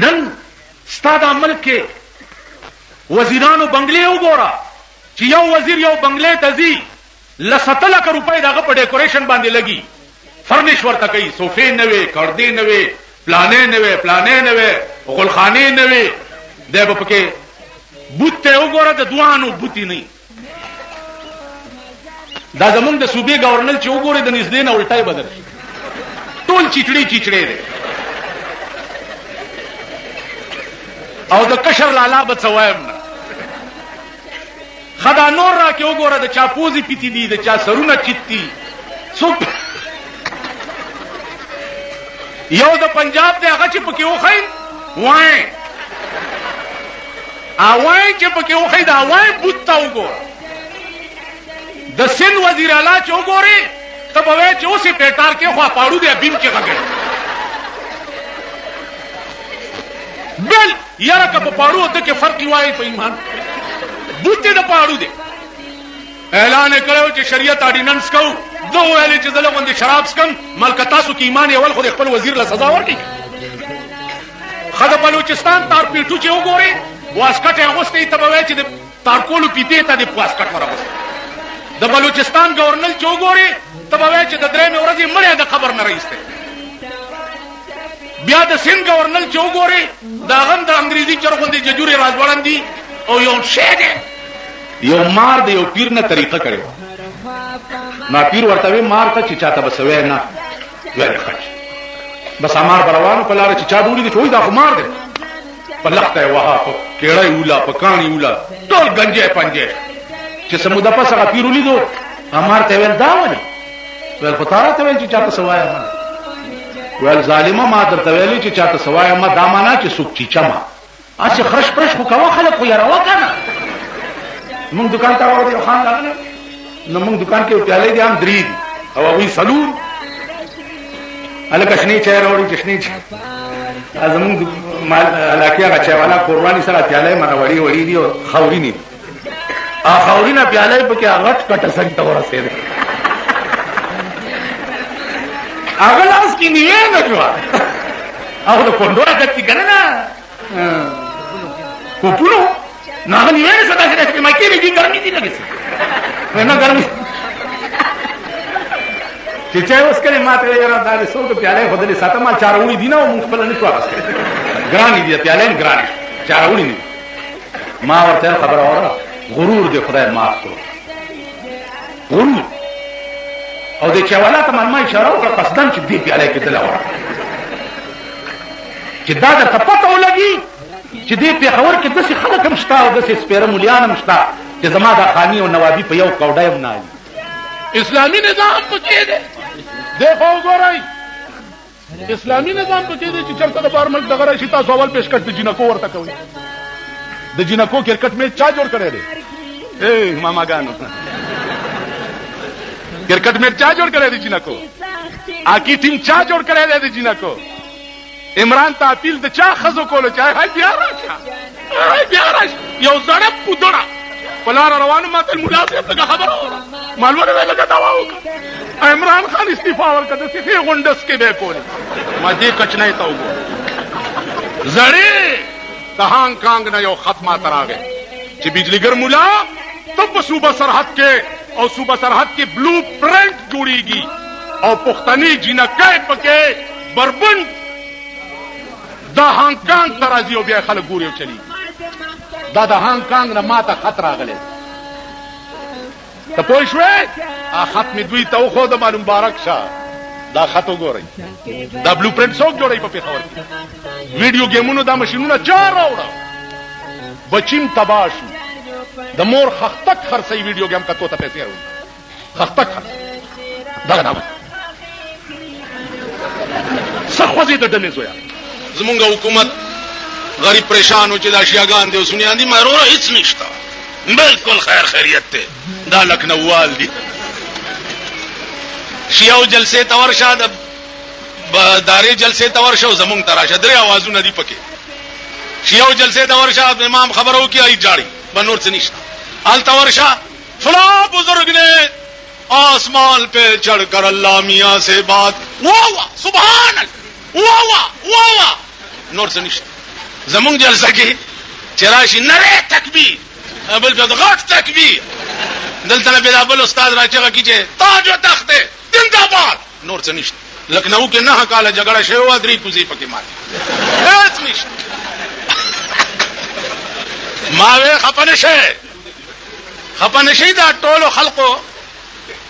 नन स्ता दा मुल्क के वजीरानो बंगले वګوره چې یو وزیر یو بنگلې ته ځي لسته لک روپۍ دغه په ډیکوریشن باندې لګي فرنیش ورته کوي صوفې نوي کړدې نوي پلانې نوي غلخانې نوي د په کې بوت ته وګوره د دوانو بوتي نه دا زمونږ د صوبې گورنر چې وګوره د نږدې نه الټای بدل ټول چیچړې دي او د کشر لالا به څوایم نه خدا نور را کې وګوره د چا پوزي پیتی دي د چا سرونه چیتی سوپ یو د پنجاب دی هغه چې پکې وخی وای چې پکې وخی دا وای بوت تا وګوره د سن وزیر اعلی چې وګوري ته به وای چې اوسې پیټار کې خوا پاړو دی بیم کې غږی بل یاره که په پاړو ته کې فرق وای په ایمان بوت د پاړو دی اعلان کړو چې شریعت اډیننس کو دو ویلې چې زله غوندي شراب سکم ملک تاسو کې ایمان یول خو خپل وزیر له سزا ورکړي خدای بلوچستان تار پیټو چې وګوري واسکټ اغوستې ته به وای چې د تارکولو پیته ته د واسکټ ورغوستي د بلوچستان گورنر چې وګوري ته به وای چې د درې ورځې مړې د خبر نه رئیسته بیا د سند گورنر چې وګوري دا غم د انګریزي چرغوندي ججوري راځوړندي او یو شی دی یو مار دی یو پیر نه طریقه کړو نا پیر ورته وی مار ته چې چاته بسوي نه وای خچ بس امر بروانو په لار چې چا ډوړي دي ټول دا مار دی په لخته وها په کېړای ولا په کانی ولا ټول گنجه پنجه چې سموده په څنګه پیر ولیدو امر ته ویل دا ونه ول خطاره ته ویل چې چاته سوایا ما ول ظالمه ما درته ویل چې چاته سوایا ما دا معنا چې سوق چی چما اسی خرش پرش خو کوا خلک خو یاره وکنه موږ دکان ته ورته خان لاله نو موږ دکان کې پیاله دي هم درې او وی سلون الکه شنی چای وروړي چشنی چای ازمون مال علاقه غچا والا قرباني سره پیاله منوړي وړي دي او خوريني خورينه پیاله په کې غټ کټ سنت ورسېده هغه لاس کې نیې نه شو او د کندوره کتي کنه کوپلو نه نیې نه شو دا چې ما کې دې ګرمي دي لګي نه ګرمي چې چا اوس کله ماته یاره دا څو ته پیاله خدای ساته ما چارونی دي نه او مخ په لنه شو راځي ګرانی دي پیاله ګرانی چارونی دي ما ورته خبر اوره غرور دې خدای معاف کړو غرور او د چواله ته ما اشاره وکړه قصدن چې دې پیاله کې دلا وره چې دا د پته ولګي چې دې په خبر کې دسي خلک هم شتا او دسي سپیره مليان هم شتا چې زما د خاني او نوابي په یو کوډای هم نه اسلامي نظام پکې دی دیکھو ګورئ اسلامي نظام پکې دی چې چرته د بار ملک دغه راشي تاسو اول پیش کټ د جنکو ورته کوي د جنکو کرکټ میچ چا جوړ کړی دی اے ماما ګانو کرکټ میچ چا جوړ کړی دی جنکو اکی ټیم چا جوړ کړی دی د جنکو عمران ته اپیل د چا خزو کولو چا هاي بیا راشه یو زړه پودړه پلار روانو ماته مناسب څنګه خبره معلومه ده لکه دوا وکړه عمران خان استعفا ورکړه چې په غونډس کې به کولی ما دې کچنای ته وګور زړی د هانګ کانګ نه یو خط ما تراغه چې بجلیګر مولا ته په صوبه سرحد کې او صوبه سرحد کې بلو پرنٹ جوړیږي او پښتني جنکای پکې بربند د هانګ کانګ ترازی او بیا خلک ګوري او چلی دا د هانګ کانګ نه ماته خطر راغلی ته پوه شوې خط مې دوی ته وښود معلوم مبارک شه دا خط وګورئ دا بلو پرنټ څوک جوړوي په پېښور کې ویډیو گیمونو دا ماشینونه چا راوړه بچیم تباه شو د مور خختک خرڅوي ویډیو گیم کتو ته پیسې راوړي خختک دغه نه سخوځي د ډلې زویا زمونږ حکومت غریب پریشان او چې دا شیاګان دي اوسنیان دي مېرو هیڅ نشته بالکل خیر خیریت ته دا لکنوال دي شیاو جلسه تور شاد داري جلسه تور شو زمون تراشه درې आवाजونه دي پکې شیاو جلسه تور شاد امام خبرو کی ای جاری بنور سے نشتا ال تور شاه فلاں بزرگ نے آسمان پہ چڑھ کر اللہ میاں سے بات واہ واہ سبحان اللہ واہ واہ نور سے نشتا زمونږ جلسه کې چې راشي نری تکبیر بل په غټ تکبیر دلته نه بل استاد راچغه کی چې تاج او تخت زنده‌باد نور څه نشته لکھنؤ کې 9 کاله جګړه شوی و درې کوزي پکې مات هیڅ نشته ما وې خپنه شي دا ټولو خلقو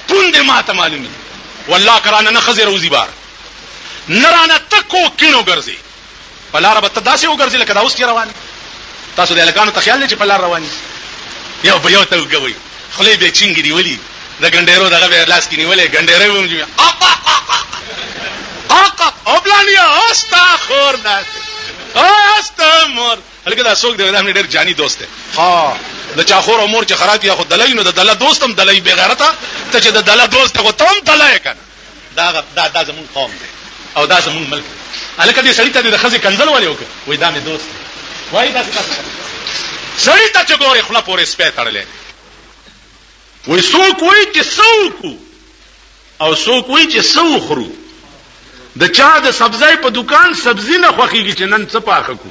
پوند ماته معلومي والله کرانه نه خزر روزي بار نرانه تکو کینو ګرځي پلار به تداسي وګرځي لکه دا اوس کې روان تاسو د الکانو ته خیال نه چې پلار رواني یو به یو ته وګوي خلې به چنګي دی ولي د ګنډېرو دغه به لاس کې نیولې ګنډېرې ومجي او بلانیا استغفر استمر هلکه دا څوک دی دا مې ډېر جاني دوست دی ها د چاخور امور چې خراب یا خود دلای نو د دله دوستم دلای به غیرته ته چې د دله دوست ته تم دلای کنه دا زمون قوم دی او دا زمون ملک هلکه دې سړی ته د خزي کنزل ولې وکړ وای دا مې دوست وای دا څه سړی ته چې ګوري خپل پورې سپې تړلې وای څوک وای چې څوک او څوک وای چې څوک خرو د چا د سبزی په دکان سبزی نه خوخیږي چې نن څه پاخه کو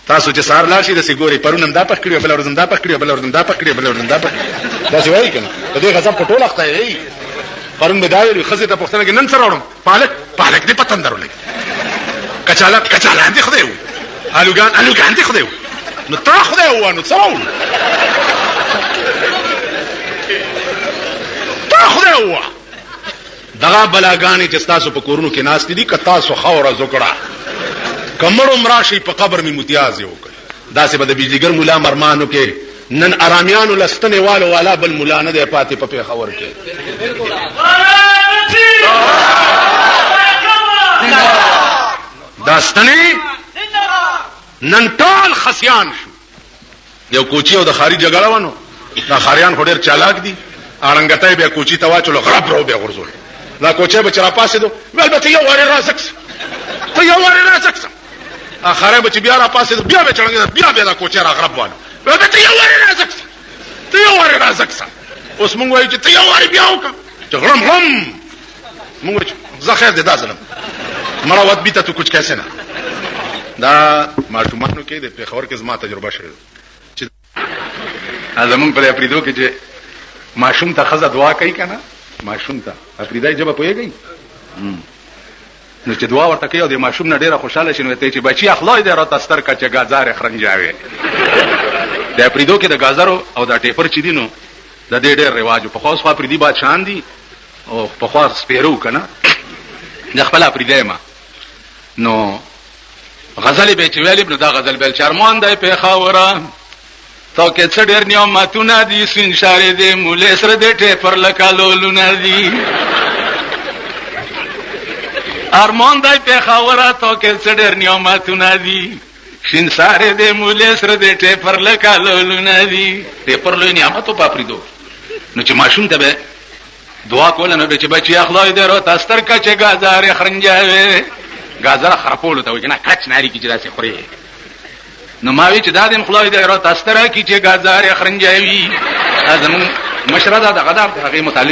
تاسو چې سار لاشي د سیګوري پرونم دا پخ کړی بل ورځم دا پخ کړی بل ورځم دا پخ کړی بل ورځم دا پخ دا څه وایي کنه د دې غضب په ټوله وخت یې پرون به دا ویل خزه ته پښتنه کې نن سره وړم پالک دې پتن درولې کچاله دې خدای الوګان دې خدای نو تا خدای وانه څو تا خدای و دغه بلاګانی چې تاسو په کورونو کې ناس دي که تاسو خوره زکړه کمړو مراشي په قبر می متیاز یو کړ دا سه بده بجلیګر مولا مرمانو کې نن آرامیانو لستنه والو والا بل مولا نه دی پاتې په پیښور کې داستنی نن ټول خسیان شو یو کوچی او د خاري جګړه ونه دا خاریان خو ډېر چالاک دي اړنګټای به کوچی ته واچلو غرب رو به غرزول دا کوچی به چر پاسې دو البته یو واره رازکس ته یو واره رازکس اخره به چې بیا را پاسې بیا به چړنګ بیا دا کوچی را غرب والو البته یو واره رازکس ته یو واره رازکس اوس مونږ وایو چې ته یو واره بیا وکړه چې غرم هم مونږ زخیر دې دا ظلم مروت بیت تو کچھ کیسے نه دا ماشومانو کې د پیښور کې زما تجربه شوه چې ازمون په اپریدو کې چې ماشوم ته خزه دعا کوي کنه ماشوم ته اپریدای جبه پويږي نو چې دعا ورته کوي او د ماشوم نه ډیره خوشاله شي نو ته چې بچي اخلاق دې راته ستر کا چې غازار خرنجاوي د اپریدو کې د غازارو او د ټیپر چې دینو د دې ډېر رواج په خاص خوا پریدي بادشاہ دي او په خاص سپیرو کنه د خپل اپریدای ما نو غزل به چې ویل ابن دا غزل بل چرمان دی په خاوره تو کې څه ډېر نعمتونه دي سین شارې دې مولې سره دې ټیپر لکالولونه دي ارمان دی په خاوره تو کې څه ډېر نعمتونه دي سین شارې دې مولې سره دې ټیپر لکالولونه دي ټیپر لوی نعمتو په پریدو نو چې ماشوم ته به دعا کوله نو به چې بچي اخلاق دې رو تستر کا چې غازار خرنجاوي غازر خرپولو ته وکنه کچ ناری کی چې داسې خوري نو ما وی چې دا د خدای دې را تستره کی چې غازار خرنجاوي ازمن مشردا د غدار هغه متعلق